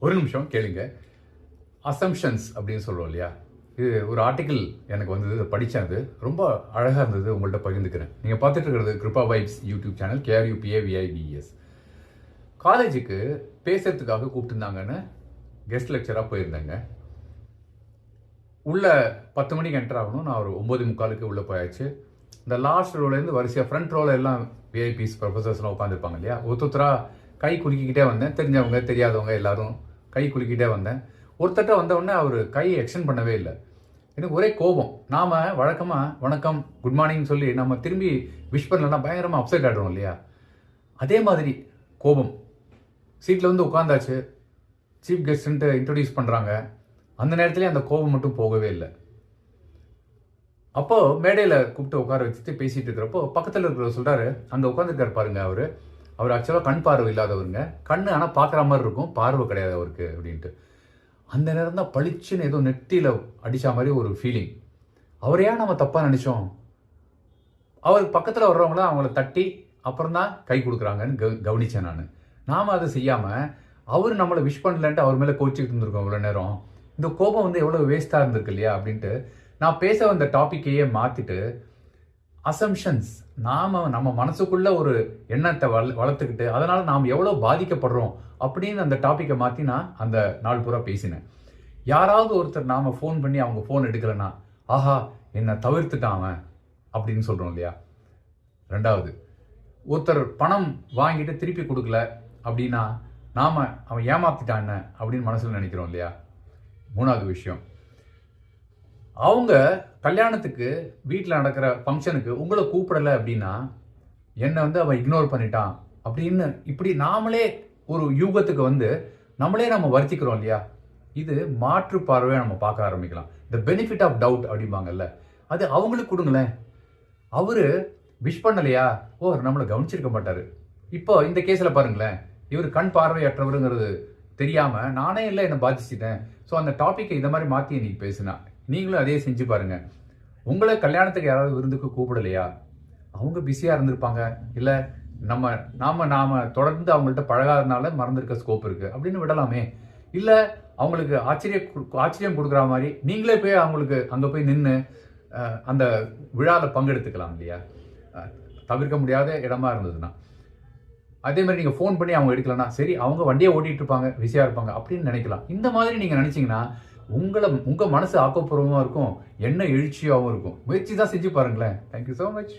ஒரு நிமிஷம் கேளுங்க. அசம்ஷன்ஸ் அப்படின்னு சொல்லுவோம் இல்லையா? இது ஒரு ஆர்டிக்கிள் எனக்கு வந்தது, இதை படித்தேன். அது ரொம்ப அழகாக இருந்தது, உங்கள்கிட்ட பகிர்ந்துக்கிறேன். நீங்கள் பார்த்துட்டு இருக்கிறது Krupa vibes YouTube channel, KRUPAVIBES. காலேஜுக்கு பேசுறதுக்காக கூப்பிட்டுருந்தாங்கன்னு கெஸ்ட் லெக்சராக போயிருந்தேங்க. உள்ள 10 மணிக்கு என்டர் ஆகணும். நான் ஒரு 9:45 உள்ளே போயாச்சு. இந்த லாஸ்ட் ரோலேருந்து வரிசையாக ஃப்ரண்ட் ரோவில் எல்லாம் விஐபிஸ் ப்ரொஃபஸர்ஸ்லாம் உட்காந்துருப்பாங்க இல்லையா? ஒருத்தராக கை குலுக்கிக்கிட்டே வந்தேன். தெரிஞ்சவங்க தெரியாதவங்க எல்லாரும் கை குலுக்கிட்டே வந்தேன். ஒருத்தட்ட வந்தவுடனே அவர் கையை எக்ஸ்டெண்ட் பண்ணவே இல்லை. எனக்கு ஒரே கோபம். நாம் வழக்கமாக வணக்கம் குட் மார்னிங் சொல்லி நம்ம திரும்பி விஷ் பண்ணலன்னா பயங்கரமாக அப்செட் ஆகிடுவோம் இல்லையா? அதே மாதிரி கோபம். சீட்டில் வந்து உட்காந்தாச்சு, சீஃப் கெஸ்ட்டுன்ட்டு இன்ட்ரடியூஸ் பண்ணுறாங்க. அந்த நேரத்துலேயே அந்த கோபம் மட்டும் போகவே இல்லை. அப்போது மேடையில் கூப்பிட்டு உட்கார வச்சுட்டு பேசிகிட்டு இருக்கிறப்போ பக்கத்தில் இருக்கிறவர் சொல்கிறாரு, அங்கே உட்காந்துருக்காரு பாருங்க, அவர் ஆக்சுவலாக கண் பார்வை இல்லாதவருங்க. கண்ணு ஆனால் பார்க்குற மாதிரி இருக்கும், பார்வை கிடையாது அவருக்கு அப்படின்ட்டு. அந்த நேரம் தான் பளிச்சுன்னு ஏதோ நெட்டியில் அடித்த மாதிரி ஒரு ஃபீலிங். அவரையா நம்ம தப்பாக நினச்சோம்? அவர் பக்கத்தில் வர்றவங்களாம் அவங்கள தட்டி அப்புறம் தான் கை கொடுக்குறாங்கன்னு கவனித்தேன் நான். நாம் அதை செய்யாமல் அவர் நம்மளை விஷ் பண்ணலன்ட்டு அவர் மேலே கோச்சிக்கிட்டு இருந்திருக்கோம் இவ்வளோ நேரம். இந்த கோபம் வந்து எவ்வளோ வேஸ்ட்டாக இருந்திருக்கு இல்லையா அப்படின்ட்டு நான் பேச வந்த டாப்பிக்கையே மாற்றிட்டு அசம்ஷன்ஸ், நம்ம மனசுக்குள்ள ஒரு எண்ணத்தை வளர்த்துக்கிட்டு அதனால் நாம் எவ்வளோ பாதிக்கப்படுறோம் அப்படின்னு அந்த டாப்பிக்கை மாற்றி நான் அந்த நாள் பூரா பேசினேன். யாராவது ஒருத்தர் நாம் ஃபோன் பண்ணி அவங்க ஃபோன் எடுக்கலைன்னா, ஆஹா என்னை தவிர்த்துட்டான் அப்படின்னு சொல்கிறோம் இல்லையா? ரெண்டாவது, ஒருத்தர் பணம் வாங்கிட்டு திருப்பி கொடுக்கல அப்படின்னா அவன் ஏமாத்திட்டான் அப்படின்னு மனசில் நினைக்கிறோம் இல்லையா? மூணாவது விஷயம், அவங்க கல்யாணத்துக்கு வீட்டில் நடக்கிற ஃபங்க்ஷனுக்கு உங்களை கூப்பிடலை அப்படின்னா என்னை வந்து அவன் இக்னோர் பண்ணிட்டான் அப்படின்னு இப்படி நாமளே ஒரு யூகத்துக்கு வந்து நம்ம வருத்திக்கிறோம் இல்லையா? இது மாற்று பார்வையை நம்ம பார்க்க ஆரம்பிக்கலாம். த பெனிஃபிட் ஆஃப் டவுட் அப்படிம்பாங்கல்ல, அது அவங்களுக்கு கொடுங்களேன். அவரு விஷ் பண்ணலையா, நம்மளை கவனிச்சிருக்க மாட்டாரு. இப்போ இந்த கேஸில் பாருங்களேன், இவர் கண் பார்வையற்றவருங்கிறது தெரியாமல் நானே இல்லை என்னை பாதிச்சிட்டேன். ஸோ அந்த டாப்பிக்கை இந்த மாதிரி மாற்றி இன்னைக்கு பேசுனா நீங்களும் அதே செஞ்சு பாருங்க. உங்களை கல்யாணத்துக்கு யாராவது விருந்துக்கு கூப்பிடலையா, அவங்க பிஸியாக இருந்திருப்பாங்க, இல்லை நாம தொடர்ந்து அவங்கள்ட்ட பழகாதனால மறந்துருக்க ஸ்கோப் இருக்குது அப்படின்னு விடலாமே. இல்லை அவங்களுக்கு ஆச்சரியம் கொடுக்குற மாதிரி நீங்களே போய் அவங்களுக்கு அங்கே போய் நின்று அந்த விழாவில் பங்கெடுத்துக்கலாம் இல்லையா? தவிர்க்க முடியாத இடமா இருந்ததுன்னா. அதே மாதிரி நீங்கள் ஃபோன் பண்ணி அவங்க எடுக்கலன்னா, சரி அவங்க வண்டியை ஓட்டிகிட்டு இருப்பாங்க, பிஸியாக இருப்பாங்க அப்படின்னு நினைக்கலாம். இந்த மாதிரி நீங்கள் நினச்சிங்கன்னா உங்கள் மனசு ஆக்கப்பூர்வமாக இருக்கும், என்ன எழுச்சியாகவும் இருக்கும். முயற்சி தான் செஞ்சு பாருங்களேன். Thank you so much.